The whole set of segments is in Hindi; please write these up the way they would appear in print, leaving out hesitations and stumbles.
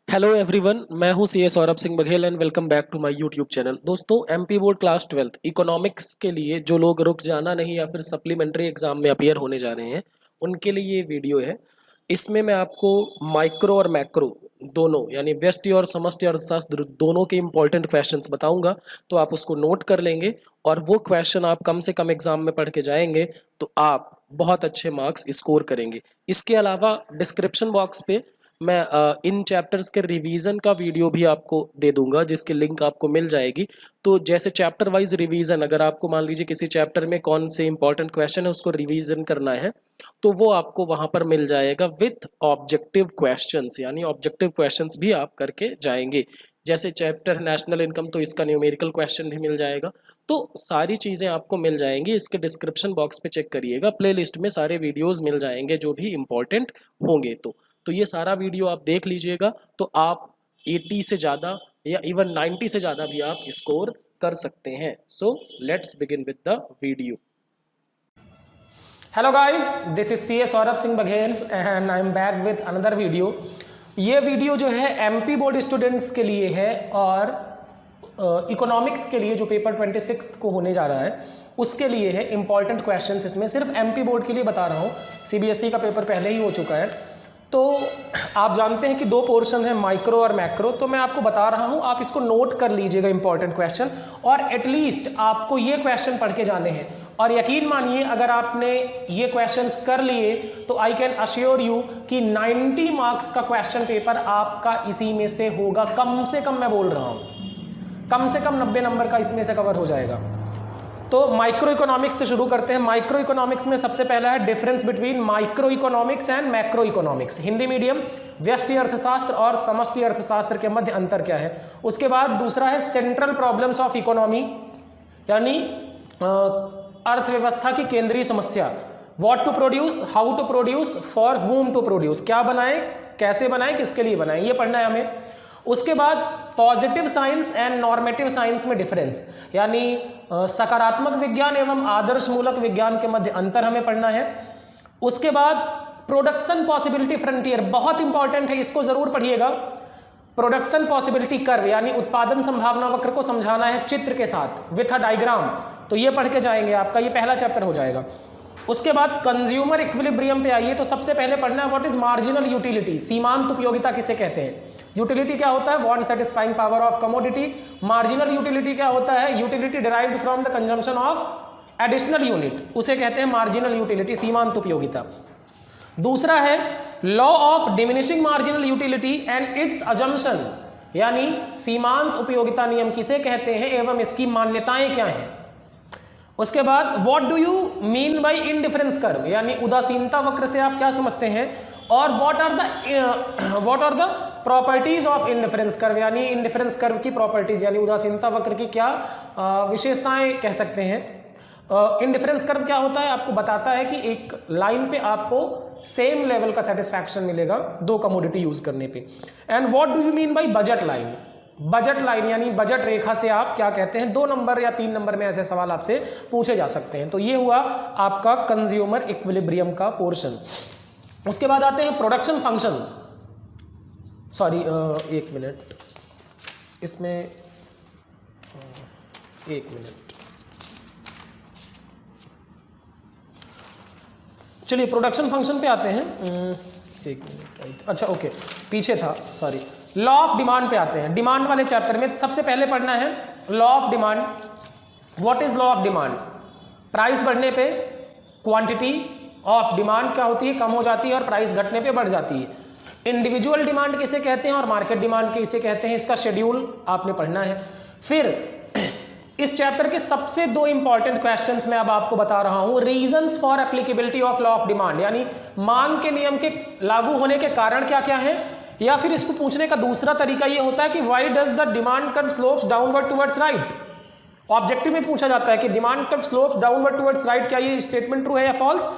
हेलो एवरीवन, मैं हूं CA Saurabh Singh Baghel and welcome back to my YouTube channel. दोस्तों, MP board class 12th economics के लिए जो लोग रुक जाना नहीं या फिर सप्लीमेंट्री एग्जाम में अपीयर होने जा रहे हैं, उनके लिए ये वीडियो है। इसमें मैं आपको माइक्रो और मैक्रो दोनों यानी व्यष्टि और समष्टि अर्थशास्त्र दोनों के इंपॉर्टेंट क्वेश्चंस बताऊंगा, तो आप उसको नोट कर लेंगे और वो क्वेश्चन आप कम से कम एग्जाम में पढ़ के जाएंगे तो आप बहुत अच्छे मार्क्स स्कोर करेंगे। इसके अलावा डिस्क्रिप्शन बॉक्स पे मैं इन चैप्टर्स के रिवीजन का वीडियो भी आपको दे दूंगा, जिसकी लिंक आपको मिल जाएगी। तो जैसे चैप्टर वाइज रिवीजन, अगर आपको मान लीजिए किसी चैप्टर में कौन से इंपॉर्टेंट क्वेश्चन है उसको रिवीजन करना है, तो वो आपको वहां पर मिल जाएगा विथ ऑब्जेक्टिव क्वेश्चंस, यानी ऑब्जेक्टिव क्वेश्चंस भी आप करके जाएंगे। जैसे चैप्टर नेशनल इनकम, तो इसका न्यूमेरिकल क्वेश्चन भी मिल जाएगा। तो सारी चीज़ें आपको मिल जाएंगी। इसके डिस्क्रिप्शन बॉक्स पे चेक करिएगा, प्लेलिस्ट में सारे वीडियोस मिल जाएंगे जो भी इम्पोर्टेंट होंगे। तो ये सारा वीडियो आप देख लीजिएगा, तो आप 80 से ज़्यादा या इवन 90 से ज़्यादा भी आप स्कोर कर सकते हैं। So let's begin with the video. Hello guys, this is CA Saurabh Singh Baghel and I am back with another video. ये वीडियो जो है एमपी बोर्ड स्टूडेंट्स के लिए है और इकोनॉमिक्स के लिए जो पेपर 26 को होने जा रहा है उसके लिए है। इंपॉर्टेंट क्वेश्चंस इसमें सिर्फ एमपी बोर्ड के लिए बता रहा हूँ, सीबीएसई का पेपर पहले ही हो चुका है। तो आप जानते हैं कि दो पोर्शन है, माइक्रो और मैक्रो। तो मैं आपको बता रहा हूं, आप इसको नोट कर लीजिएगा इंपॉर्टेंट क्वेश्चन, और एटलीस्ट आपको ये क्वेश्चन पढ़ के जाने हैं। और यकीन मानिए, अगर आपने ये क्वेश्चंस कर लिए तो आई कैन अश्योर यू कि 90 मार्क्स का क्वेश्चन पेपर आपका इसी में से होगा। कम से कम मैं बोल रहा हूं, कम से कम 90 नंबर का इसमें से कवर हो जाएगा। तो माइक्रो इकोनॉमिक्स से शुरू करते हैं। माइक्रो इकोनॉमिक्स में सबसे पहला है difference between micro economics and macro economics. Hindi medium, व्यष्टि अर्थशास्त्र और समष्टि अर्थशास्त्र के मध्य अंतर क्या है। उसके बाद दूसरा है सेंट्रल प्रॉब्लम्स ऑफ इकोनॉमी, यानी अर्थव्यवस्था की केंद्रीय समस्या। What to produce, how to produce, for whom to produce, क्या बनाए, कैसे बनाए, किसके लिए बनाए, ये पढ़ना है हमें। उसके बाद positive science and normative science में डिफरेंस, यानी सकारात्मक विज्ञान एवं आदर्श मूलक विज्ञान के मध्य अंतर हमें पढ़ना है। उसके बाद प्रोडक्शन पॉसिबिलिटी फ्रंटियर, बहुत इंपॉर्टेंट है, इसको जरूर पढ़िएगा। प्रोडक्शन पॉसिबिलिटी कर्व, यानी उत्पादन संभावना वक्र को समझाना है चित्र के साथ विथ अ डायग्राम। तो ये पढ़ के जाएंगे, आपका ये पहला चैप्टर हो जाएगा। उसके बाद कंज्यूमर इक्विलिब्रियम पे आइए। तो सबसे पहले पढ़ना है व्हाट इज मार्जिनल यूटिलिटी, सीमांत उपयोगिता किसे कहते हैं। यूटिलिटी क्या होता है, want satisfying power of commodity. Marginal utility क्या होता है, utility derived from the consumption of additional unit, उसे कहते हैं मार्जिनल यूटिलिटी, सीमांत उपयोगिता। दूसरा है law of diminishing marginal utility and it's assumption, यानी सीमांत उपयोगिता नियम किसे कहते हैं एवं इसकी मान्यताएं क्या हैं। उसके बाद what do you mean by indifference curve, यानी उदासीनता वक्र से आप क्या समझते हैं। और what are the properties of indifference curve, यानी इनडिफरेंस कर्व की प्रॉपर्टीज, यानी उदासीनता वक्र की क्या विशेषताएं कह सकते हैं। इनडिफरेंस कर्व क्या होता है, आपको बताता है कि एक लाइन पे आपको सेम लेवल का सेटिस्फैक्शन मिलेगा दो कमोडिटी यूज करने पे। And what do you mean bye budget line, budget line यानी बजट रेखा से आप क्या कहते हैं। 2 नंबर या 3 नंबर में ऐसे सवाल आपसे पूछे जा सकते हैं। तो ये हुआ आपका कंज्यूमर इक्विलिब्रियम का पोर्शन। उसके बाद आते हैं प्रोडक्शन फंक्शन, सॉरी एक मिनट, इसमें एक मिनट, चलिए प्रोडक्शन फंक्शन पे आते हैं। एक मिनट, अच्छा ओके, पीछे था, सॉरी। लॉ ऑफ डिमांड पे आते हैं। डिमांड वाले चैप्टर में सबसे पहले पढ़ना है law of demand. What is law of demand, price बढ़ने पे क्वांटिटी ऑफ डिमांड क्या होती है, कम हो जाती है, और प्राइस घटने पे बढ़ जाती है। इंडिविजुअल डिमांड किसे कहते हैं और मार्केट डिमांड किसे कहते हैं, इसका शेड्यूल आपने पढ़ना है। फिर इस चैप्टर के सबसे 2 इंपॉर्टेंट क्वेश्चंस मैं अब आपको बता रहा हूं। Reasons for applicability of law of demand, यानी मांग के नियम के लागू होने के कारण क्या क्या है। या फिर इसको पूछने का दूसरा तरीका यह होता है कि why does the demand curve slopes downward towards right. Objective में पूछा जाता है कि demand curve slopes downward towards right, क्या ये स्टेटमेंट ट्रू है या फॉल्स,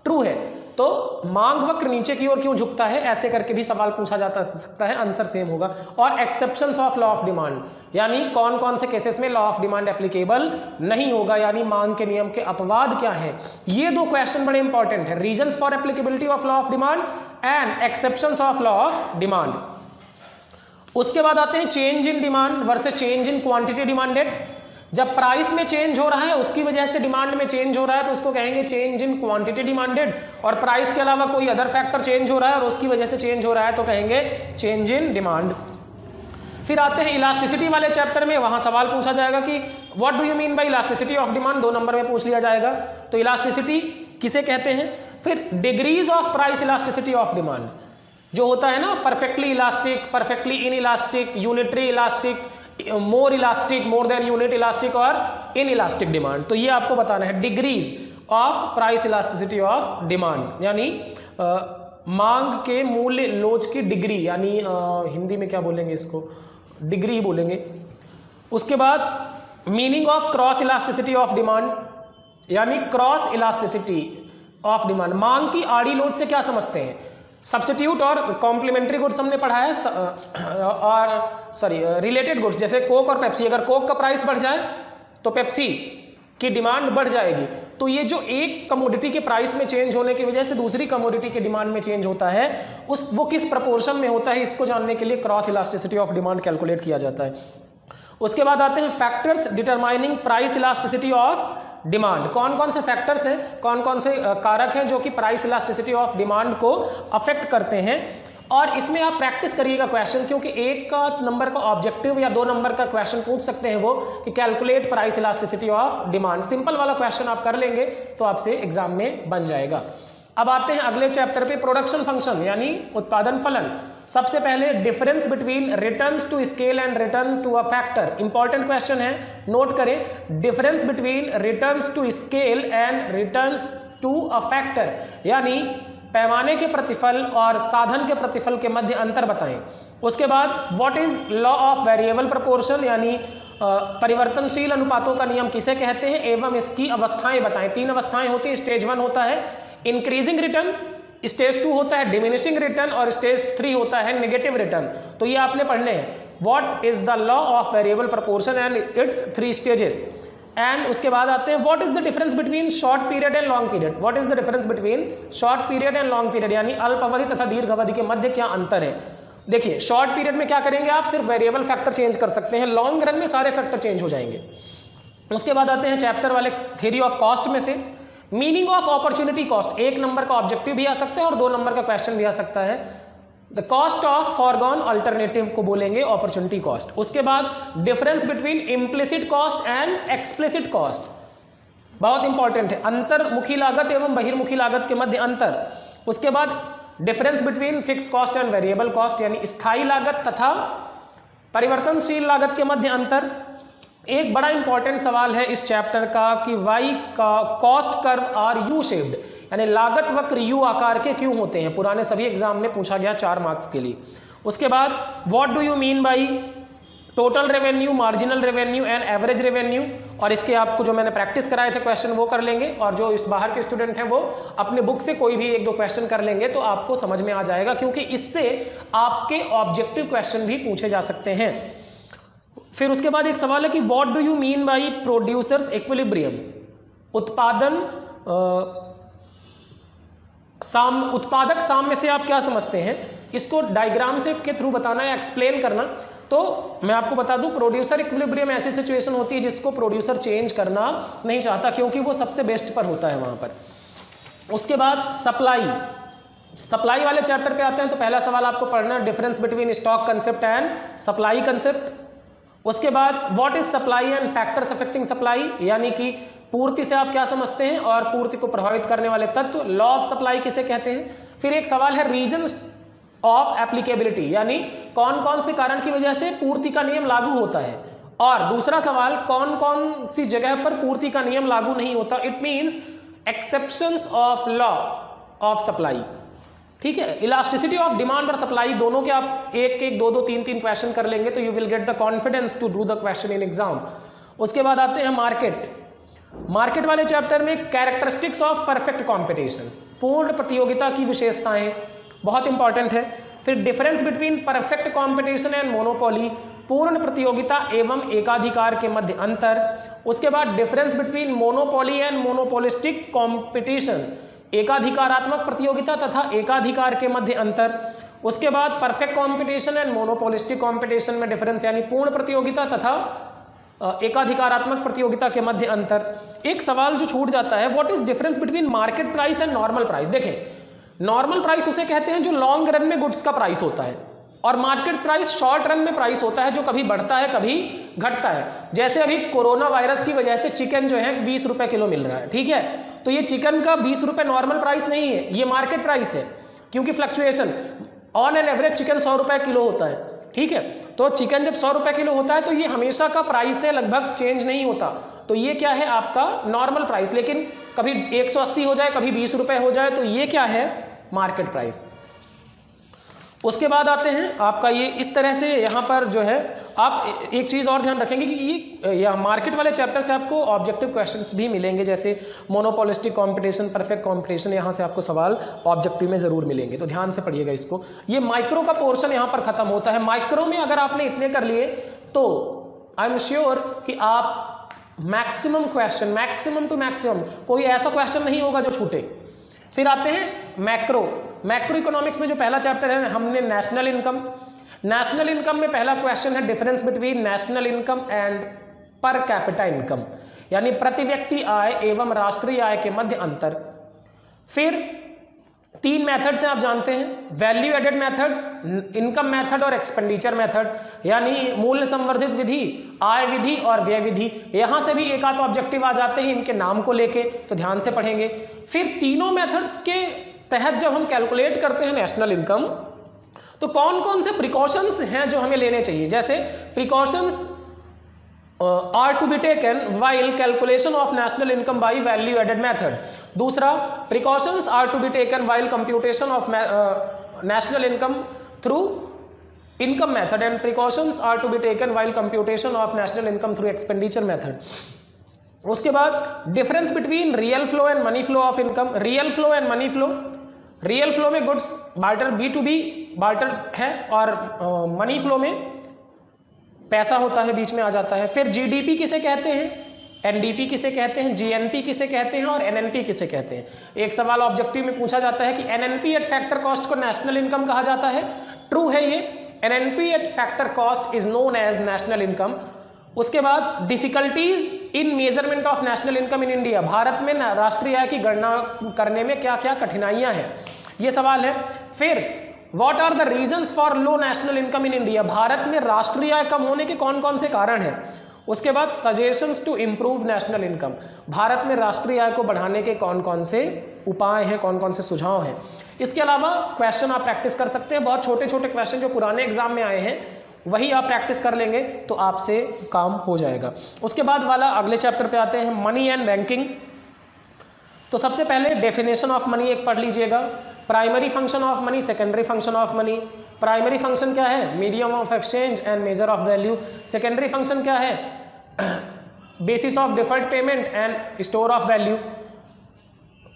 ट्रू है। तो मांग वक्र नीचे की ओर क्यों झुकता है, ऐसे करके भी सवाल पूछा जा सकता है, आंसर सेम होगा। और exceptions of law of demand, यानी कौन कौन से केसेस में लॉ ऑफ डिमांड एप्लीकेबल नहीं होगा, यानी मांग के नियम के अपवाद क्या है। ये 2 क्वेश्चन बड़े इंपॉर्टेंट है, reasons for applicability of law of demand and exceptions of law of demand. उसके बाद आते हैं change in demand versus change in quantity demanded. जब प्राइस में चेंज हो रहा है उसकी वजह से डिमांड में चेंज हो रहा है तो उसको कहेंगे चेंज इन क्वांटिटी डिमांडेड, और प्राइस के अलावा कोई अदर फैक्टर चेंज हो रहा है और उसकी वजह से चेंज हो रहा है तो कहेंगे चेंज इन डिमांड। फिर आते हैं इलास्टिसिटी वाले चैप्टर में, वहां सवाल पूछा जाएगा कि what do you mean bye elasticity of demand, 2 number में पूछ लिया जाएगा। तो इलास्टिसिटी किसे कहते हैं। फिर degrees of price elasticity of demand जो होता है ना, perfectly elastic, perfectly in elastic, unitary elastic, more elastic, more than unit elastic और इन इलास्टिक डिमांड। तो ये आपको बताना है degrees of price elasticity of demand, यानी मांग के मूल्य लोच की डिग्री, यानी हिंदी में क्या बोलेंगे इसको, डिग्री बोलेंगे। उसके बाद meaning of cross elasticity of demand, यानी क्रॉस इलास्टिसिटी ऑफ डिमांड, मांग की आड़ी लोच से क्या समझते हैं। सब्स्टिट्यूट और कॉम्प्लीमेंट्री गुड्स हमने पढ़ा है, और रिलेटेड गुड्स जैसे कोक और पेप्सी, अगर कोक का प्राइस बढ़ जाए तो पेप्सी की डिमांड बढ़ जाएगी। तो ये जो एक कमोडिटी के प्राइस में चेंज होने की वजह से दूसरी कमोडिटी के डिमांड में चेंज होता है, वो किस प्रपोर्शन में होता है, इसको जानने के लिए cross elasticity of demand calculate किया जाता है। उसके बाद आते हैं factors determining price elasticity of demand. कौन कौन से फैक्टर्स हैं, कौन कौन से कारक हैं जो कि प्राइस इलास्टिसिटी ऑफ डिमांड को अफेक्ट करते हैं। और इसमें आप प्रैक्टिस करिएगा क्वेश्चन, क्योंकि 1 नंबर का ऑब्जेक्टिव या 2 नंबर का क्वेश्चन पूछ सकते हैं वो कि calculate price elasticity of demand. Simple वाला क्वेश्चन आप कर लेंगे तो आपसे एग्जाम में बन जाएगा। अब आते हैं अगले चैप्टर पे, प्रोडक्शन फंक्शन यानी उत्पादन फलन। सबसे पहले difference between returns to scale and return to a factor, important question है, नोट करें। Difference between returns to scale and returns to a factor, यानी पैमाने के प्रतिफल और साधन के प्रतिफल के मध्य अंतर बताएं। उसके बाद what is law of variable proportion, यानी परिवर्तनशील अनुपातों का नियम किसे कहते हैं, एवं इसकी अवस्थाएं बताएं। 3 अवस्थाएं होती है, स्टेज 1 होता है इंक्रीजिंग रिटर्न, स्टेज 2 होता है डिमिनिशिंग रिटर्न और स्टेज 3 होता है नेगेटिव रिटर्न। तो ये आपने पढ़ने हैं। What is the law of variable proportion and it's 3 stages. And उसके बाद आते हैं what is the difference between short period and long period. What is the difference between short period and long period, यानी अल्प अवधि तथा दीर्घ अवधि के मध्य क्या अंतर है। देखिए शॉर्ट पीरियड में क्या करेंगे आप, सिर्फ वेरिएबल फैक्टर चेंज कर सकते हैं, लॉन्ग रन में सारे फैक्टर चेंज हो जाएंगे। उसके बाद आते हैं चैप्टर वाले थ्योरी ऑफ कॉस्ट में से meaning of opportunity cost. 1 number का ऑब्जेक्टिव भी आ सकता है और 2 नंबर का क्वेश्चन भी आ सकता है। The cost of foregone alternative को बोलेंगे अपॉर्चुनिटी कॉस्ट। उसके बाद difference between implicit cost and explicit cost, बहुत इंपॉर्टेंट है, अंतर्मुखी लागत एवं बहिर्मुखी लागत के मध्य अंतर। उसके बाद difference between fixed cost and variable cost, यानी स्थायी लागत तथा परिवर्तनशील लागत के मध्य अंतर। एक बड़ा इंपॉर्टेंट सवाल है इस चैप्टर का कि वाई का cost curve are U shaped, यानी लागत वक्र यू आकार के क्यों होते हैं, पुराने सभी एग्जाम में पूछा गया 4 मार्क्स के लिए। उसके बाद what do you mean by total revenue, marginal revenue and average revenue, और इसके आपको जो मैंने प्रैक्टिस कराए थे क्वेश्चन वो कर लेंगे, और जो इस बाहर के स्टूडेंट हैं वो अपने बुक से कोई भी 1-2 क्वेश्चन कर लेंगे तो आपको समझ में आ जाएगा, क्योंकि इससे आपके ऑब्जेक्टिव क्वेश्चन भी पूछे जा सकते हैं। फिर उसके बाद एक सवाल है कि what do you mean by producers equilibrium, उत्पादक साम्य से आप क्या समझते हैं, इसको डायग्राम से के थ्रू बताना या एक्सप्लेन करना। तो मैं आपको बता दूं प्रोड्यूसर इक्विलिब्रियम ऐसी सिचुएशन होती है जिसको प्रोड्यूसर चेंज करना नहीं चाहता, क्योंकि वो सबसे बेस्ट पर होता है वहां पर। उसके बाद सप्लाई वाले चैप्टर पे आते हैं। तो पहला सवाल आपको पढ़ना difference between stock concept and supply concept. उसके बाद what is supply and factors affecting supply, यानी कि पूर्ति से आप क्या समझते हैं और पूर्ति को प्रभावित करने वाले तत्व, लॉ ऑफ सप्लाई किसे कहते हैं। फिर एक सवाल है रीजंस ऑफ एप्लीकेबिलिटी, यानी कौन कौन से कारण की वजह से पूर्ति का नियम लागू होता है, और दूसरा सवाल कौन कौन सी जगह पर पूर्ति का नियम लागू नहीं होता, it means exceptions of law of supply. ठीक है, इलास्टिसिटी ऑफ डिमांड और सप्लाई दोनों के आप 1-1, 2-2, 3-3 क्वेश्चन कर लेंगे तो you will get the confidence to do the question in exam. उसके बाद आते हैं मार्केट वाले चैप्टर में कैरेक्टरिस्टिक्स ऑफ परफेक्ट कॉम्पिटिशन, पूर्ण प्रतियोगिता की विशेषताएं, बहुत इंपॉर्टेंट है। फिर difference between perfect competition and monopoly, पूर्ण प्रतियोगिता एवं एकाधिकार के मध्य अंतर। उसके बाद difference between monopoly and monopolistic competition, एकाधिकारात्मक प्रतियोगिता तथा एकाधिकार के मध्य अंतर। उसके बाद perfect competition and monopolistic competition में डिफरेंस, यानी पूर्ण प्रतियोगिता तथा एकाधिकारात्मक प्रतियोगिता के मध्य अंतर। एक सवाल जो छूट जाता है, what is difference between market price and normal price. देखें, नॉर्मल प्राइस उसे कहते हैं जो लॉन्ग रन में गुड्स का प्राइस होता है, और मार्केट प्राइस शॉर्ट रन में प्राइस होता है जो कभी बढ़ता है कभी घटता है। जैसे अभी कोरोना वायरस की वजह से चिकन जो है 20 रुपए किलो मिल रहा है, ठीक है, तो ये चिकन का 20 रुपए नॉर्मल प्राइस नहीं है, ये मार्केट प्राइस है, क्योंकि fluctuation on an average chicken 100 रुपए किलो होता है, ठीक है। तो चिकन जब 100 रुपए किलो होता है तो ये हमेशा का प्राइस है, लगभग चेंज नहीं होता। तो ये क्या है आपका नॉर्मल प्राइस, लेकिन कभी 180 हो जाए कभी 20 रुपए हो जाए, तो ये क्या है मार्केट प्राइस। उसके बाद आते हैं आपका ये इस तरह से यहाँ पर जो है आप एक चीज़ और ध्यान रखेंगे कि ये या मार्केट वाले चैप्टर से आपको ऑब्जेक्टिव क्वेश्चंस भी मिलेंगे, जैसे मोनोपोलिस्टिक कंपटीशन, परफेक्ट कंपटीशन, यहाँ से आपको सवाल ऑब्जेक्टिव में ज़रूर मिलेंगे, तो ध्यान से पढ़िएगा इसको। ये माइक्रो का पोर्शन यहाँ पर खत्म होता है। माइक्रो में अगर आपने इतने कर लिए तो आई एम श्योर कि आप maximum question, maximum to maximum कोई ऐसा क्वेश्चन नहीं होगा जो छूटे। फिर आते हैं मैक्रो। मैक्रो इकोनॉमिक्स में जो पहला चैप्टर है हमने नेशनल इनकम। नेशनल इनकम में पहला क्वेश्चन है difference between national income and per capita income, यानी प्रति व्यक्ति आय एवं राष्ट्रीय आय के मध्य अंतर। फिर 3 मेथड से आप जानते हैं, value added method, income method और एक्सपेंडिचर मेथड, यानी मूल्य संवर्धित विधि, आय विधि और व्यय विधि। यहां से भी एक आध ऑब्जेक्टिव आ जाते हैं इनके नाम को लेके, तो ध्यान से पढ़ेंगे। फिर तीनों मेथड्स के तहत जब हम कैलकुलेट करते हैं नेशनल इनकम, तो कौन कौन से प्रिकॉशंस हैं जो हमें लेने चाहिए। जैसे precautions are to be taken while calculation of national income by value added method. दूसरा, precautions are to be taken while computation of national income through income method, and precautions are to be taken while computation of national income through expenditure method. उसके बाद difference between real flow and money flow of income. Real flow and money flow, real flow में गुड्स बार्टर B2B बार्टर है, और मनी फ्लो में पैसा होता है, बीच में आ जाता है। फिर GDP किसे कहते हैं, NDP किसे कहते हैं, GNP किसे कहते हैं और NNP किसे कहते हैं। एक सवाल ऑब्जेक्टिव में पूछा जाता है कि NNP एट फैक्टर कॉस्ट को नेशनल इनकम कहा जाता है। ट्रू है ये, NNP at factor cost is known as national income. उसके बाद difficulties in measurement of national income in India, Bharat में राष्ट्रीय आय की गणना करने में क्या क्या कठिनाइयां हैं, ये सवाल है। फिर what are the reasons for low national income in India, Bharat में राष्ट्रीय आय कम होने के कौन कौन से कारण हैं। उसके बाद suggestions to improve national income, Bharat में राष्ट्रीय आय को बढ़ाने के कौन कौन से उपाय हैं, कौन कौन से सुझाव हैं। इसके अलावा क्वेश्चन आप प्रैक्टिस कर सकते हैं, बहुत छोटे छोटे क्वेश्चन जो पुराने एग्जाम में आए हैं वही आप प्रैक्टिस कर लेंगे तो आपसे काम हो जाएगा। उसके बाद वाला अगले चैप्टर पे आते हैं, मनी एंड बैंकिंग। तो सबसे पहले डेफिनेशन ऑफ मनी एक पढ़ लीजिएगा, primary function of money, secondary function of money. Primary function क्या है, medium of exchange and measure of value. Secondary function क्या है, basis of deferred payment and store of value.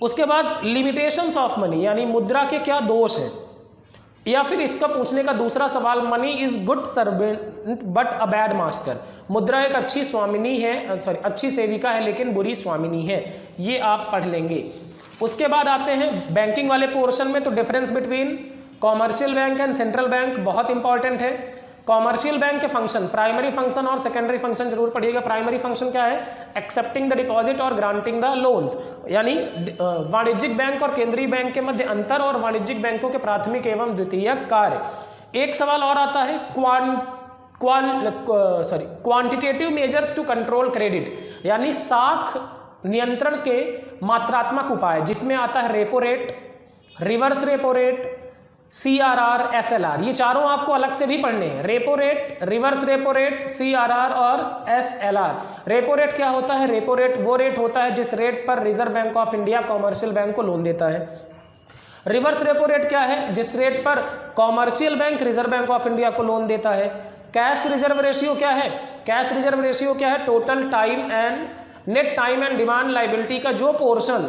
उसके बाद लिमिटेशंस ऑफ मनी, यानी मुद्रा के क्या दोष हैं। या फिर इसका पूछने का दूसरा सवाल, money is good servant but a bad master, मुद्रा एक अच्छी स्वामिनी है, सॉरी अच्छी सेविका है लेकिन बुरी स्वामिनी है, ये आप पढ़ लेंगे। उसके बाद आते हैं बैंकिंग वाले पोर्शन में, तो difference between commercial bank and central bank बहुत इंपॉर्टेंट है। कॉमर्शियल बैंक के फंक्शन, प्राइमरी फंक्शन और सेकेंडरी फंक्शन जरूर पढ़िएगा। प्राइमरी फंक्शन क्या है, एक्सेप्टिंग द डिपॉजिट और ग्रांटिंग द लोन्स, यानी वाणिज्यिक बैंक और केंद्रीय बैंक के मध्य अंतर और वाणिज्यिक बैंकों के प्राथमिक एवं द्वितीयक कार्य। एक सवाल और आता है, quantitative measures to control credit, यानी साख नियंत्रण के मात्रात्मक उपाय, जिसमें आता है repo rate, reverse repo rate, CRR, SLR, ये चारों आपको अलग से भी पढ़ने हैं। Repo rate, reverse repo rate, CRR और SLR। रेपो रेट क्या होता है, रेपो रेट वो रेट होता है जिस रेट पर reserve bank of India commercial bank को लोन देता है। रिवर्स रेपो रेट क्या है, जिस रेट पर commercial bank reserve bank of India को लोन देता है। कैश रिजर्व रेशियो क्या है, कैश रिजर्व रेशियो क्या है, total time and net time and demand liability का जो पोर्शन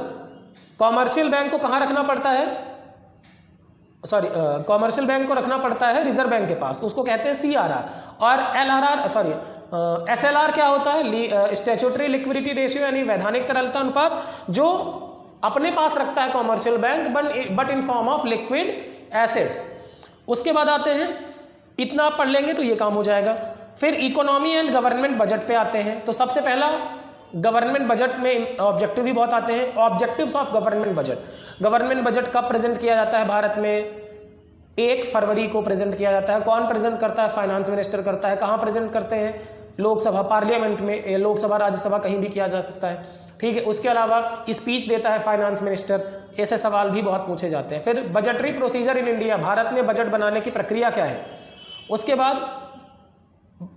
कॉमर्शियल बैंक को कहाँ रखना पड़ता है, सॉरी कॉमर्शियल बैंक को रखना पड़ता है रिजर्व बैंक के पास, तो उसको कहते हैं CRR। और SLR क्या होता है, स्टैट्यूटरी लिक्विडिटी रेशियो, यानी वैधानिक तरलता अनुपात, जो अपने पास रखता है commercial bank but in form of liquid assets. उसके बाद आते हैं, इतना आप पढ़ लेंगे तो ये काम हो जाएगा। फिर इकोनॉमी एंड गवर्नमेंट बजट पे आते हैं। तो सबसे पहला गवर्नमेंट बजट में ऑब्जेक्टिव भी बहुत आते हैं। Objectives of government budget. Government budget कब प्रेजेंट किया जाता है भारत में? 1 फरवरी को प्रेजेंट किया जाता है। कौन प्रेजेंट करता है? फाइनेंस मिनिस्टर करता है। कहाँ प्रेजेंट करते हैं? लोकसभा, पार्लियामेंट में, लोकसभा राज्यसभा कहीं भी किया जा सकता है, ठीक है। उसके अलावा स्पीच देता है फाइनेंस मिनिस्टर। ऐसे सवाल भी बहुत पूछे जाते हैं। फिर budgetary procedure in India, Bharat में बजट बनाने की प्रक्रिया क्या है। उसके बाद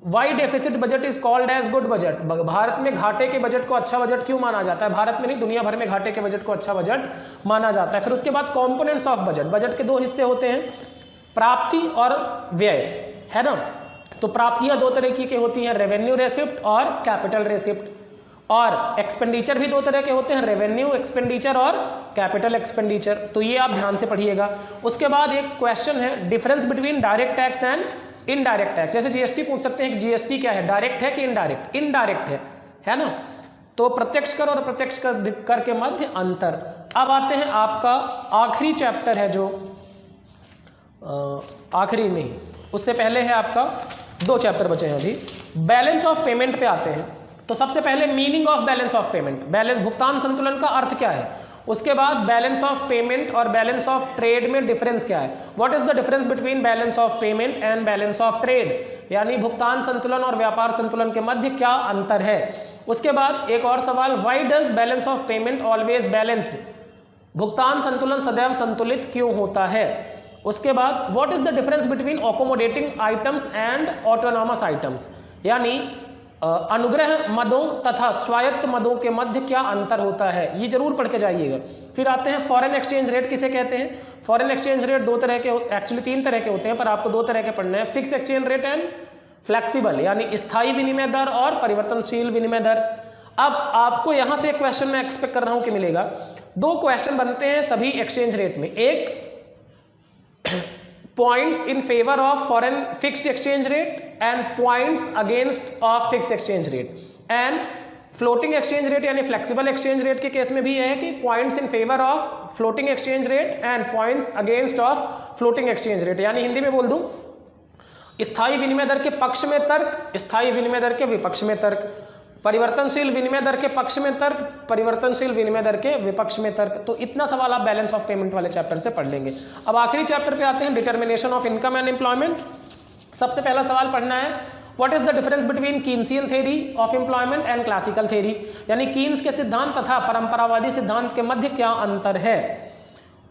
why deficit budget is called as good budget. Bharat में घाटे के बजट को अच्छा बजट क्यों माना जाता है? भारत में नहीं, दुनिया भर में घाटे के बजट को अच्छा बजट माना जाता है। फिर उसके बाद कंपोनेंट्स ऑफ बजट। बजट के 2 हिस्से होते हैं, प्राप्ति और व्यय, है ना। तो प्राप्तियां 2 तरह की होती हैं, रेवेन्यू रेसिप्ट और कैपिटल रेसिप्ट। और एक्सपेंडिचर भी 2 तरह के होते हैं, रेवेन्यू एक्सपेंडिचर और कैपिटल एक्सपेंडिचर। तो ये आप ध्यान से पढ़िएगा। उसके बाद एक क्वेश्चन है, difference between direct tax and indirect tax. जैसे जीएसटी पूछ सकते हैं कि जीएसटी क्या है, डायरेक्ट है कि इनडायरेक्ट? इनडायरेक्ट है ना। तो प्रत्यक्ष कर और प्रत्यक्ष कर के मध्य अंतर। अब आते हैं, आपका आखिरी चैप्टर है जो आखिरी नहीं, उससे पहले है आपका 2 चैप्टर बचे हैं अभी। बैलेंस ऑफ पेमेंट पे आते हैं। तो सबसे पहले meaning of balance of payment, balance भुगतान संतुलन का अर्थ क्या है। उसके बाद बैलेंस ऑफ पेमेंट और बैलेंस ऑफ ट्रेड में डिफरेंस क्या है। What is the difference between balance of payment and balance of trade, यानी भुगतान संतुलन और व्यापार संतुलन के मध्य क्या अंतर है। उसके बाद एक और सवाल, why does balance of payment always balanced, भुगतान संतुलन सदैव संतुलित क्यों होता है। उसके बाद what is the difference between accommodating items and autonomous items, यानी अनुग्रह मदों तथा स्वायत्त मदों के मध्य क्या अंतर होता है, ये जरूर पढ़ के जाइएगा। फिर आते हैं फॉरेन एक्सचेंज रेट किसे कहते हैं। फॉरेन एक्सचेंज रेट 2 तरह के, एक्चुअली 3 तरह के होते हैं, पर आपको 2 तरह के पढ़ने हैं, fix exchange rate and flexible, यानी स्थायी विनिमय दर और परिवर्तनशील विनिमय दर। अब आपको यहां से एक क्वेश्चन मैं एक्सपेक्ट कर रहा हूं कि मिलेगा। 2 क्वेश्चन बनते हैं सभी एक्सचेंज रेट में, एक points in favour of foreign fixed exchange rate and points against of fix exchange rate, and floating exchange rate यानी फ्लेक्सिबल एक्सचेंज रेट के केस में भी यह है कि points in favour of floating exchange rate and points against of floating exchange rate, यानी हिंदी में बोल दूं, स्थायी विनिमय दर के पक्ष में तर्क, स्थायी विनिमय दर के विपक्ष में तर्क, परिवर्तनशील विनिमय दर के पक्ष में तर्क, परिवर्तनशील विनिमय दर के विपक्ष में तर्क। तो इतना सवाल आप बैलेंस ऑफ पेमेंट वाले चैप्टर से पढ़ लेंगे। अब आखिरी चैप्टर पे आते हैं, determination of income and employment. सबसे पहला सवाल पढ़ना है, what is the difference between Keynesian theory of employment and classical theory, यानी कीन्स के सिद्धांत तथा परंपरावादी सिद्धांत के मध्य क्या अंतर है।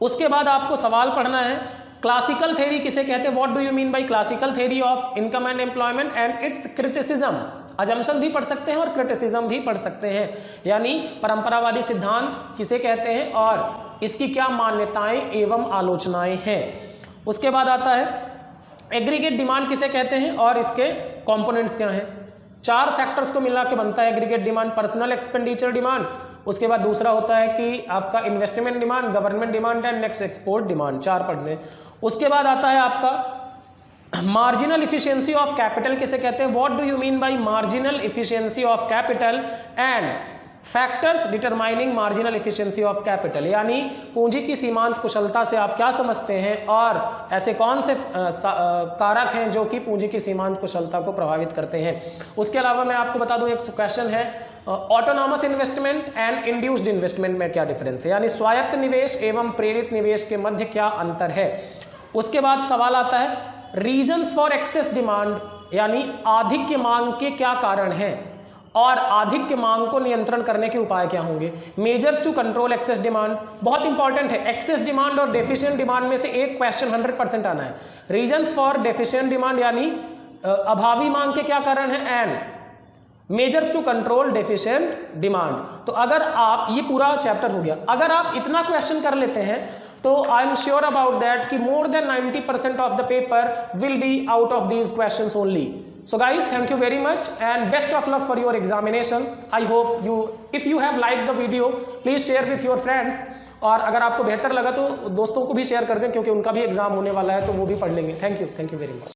उसके बाद आपको सवाल पढ़ना है, क्लासिकल थ्योरी किसे कहते हैं, what do you mean bye classical theory of income and employment and it's criticism. Assumption भी पढ़ सकते हैं और क्रिटिसिज्म भी पढ़ सकते हैं, यानी परंपरावादी सिद्धांत किसे कहते हैं और इसकी क्या मान्यताएं एवं आलोचनाएं हैं। उसके बाद आता है एग्रीगेट डिमांड किसे कहते हैं और इसके कंपोनेंट्स क्या हैं। 4 फैक्टर्स को मिला के बनता है aggregate demand, personal expenditure demand, उसके बाद दूसरा होता है कि आपका investment demand, government demand and next export demand, 4 पढ़ने। उसके बाद आता है आपका मार्जिनल इफिशियंसी ऑफ कैपिटल किसे कहते हैं, what do you mean bye marginal efficiency of capital and factors determining marginal efficiency of capital, यानी पूंजी की सीमांत कुशलता से आप क्या समझते हैं और ऐसे कौन से कारक हैं जो कि पूंजी की सीमांत कुशलता को प्रभावित करते हैं। उसके अलावा मैं आपको बता दूं, एक क्वेश्चन है autonomous investment and induced investment में क्या डिफरेंस है, यानी स्वायत्त निवेश एवं प्रेरित निवेश के मध्य क्या अंतर है। उसके बाद सवाल आता है रीजंस फॉर एक्सेस डिमांड, यानी आधिक्य मांग के क्या कारण हैं और आधिक्य मांग को नियंत्रण करने के उपाय क्या होंगे। Measures to control excess demand बहुत इंपॉर्टेंट है, एक्सेस डिमांड और डेफिशिएंट डिमांड में से एक क्वेश्चन 100% आना है। रीजंस फॉर डेफिशिएंट डिमांड यानी अभावी मांग के क्या कारण है, and measures to control deficient demand. तो अगर आप, ये पूरा चैप्टर हो गया, अगर आप इतना क्वेश्चन कर लेते हैं तो I am sure about that कि more than 90% of the paper will be out of these questions only. So guys, thank you very much and best of luck for your examination. I hope you, if you have liked the video, please share with your friends. और अगर आपको बेहतर लगा तो दोस्तों को भी शेयर कर दें क्योंकि उनका भी एग्जाम होने वाला है तो वो भी पढ़ लेंगे। Thank you very much.